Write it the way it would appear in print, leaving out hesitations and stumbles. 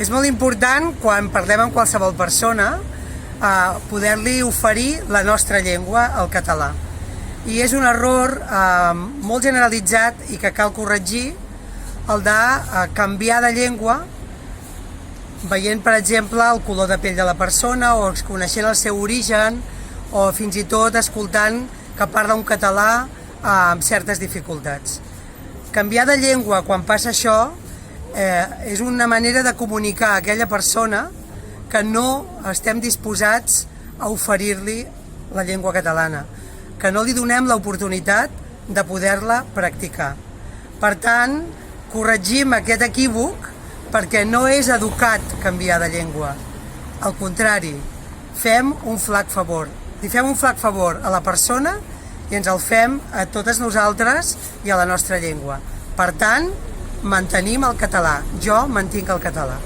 És molt important, quan parlem amb qualsevol persona, poder-li oferir la nostra llengua, el català. I és un error molt generalitzat i que cal corregir, el de canviar de llengua veient, per exemple, el color de pell de la persona o coneixent el seu origen o fins i tot escoltant que parla un català amb certes dificultats. Canviar de llengua quan passa això és una manera de comunicar a aquella persona que no estem disposats a oferir-li la llengua catalana, que no li donem l'oportunitat de poder-la practicar. Per tant, corregim aquest equívoc perquè no és educat canviar de llengua. Al contrari, fem un flac favor. Li fem un flac favor a la persona i ens el fem a totes nosaltres i a la nostra llengua. Per tant, mantenim el català. Jo mantinc el català.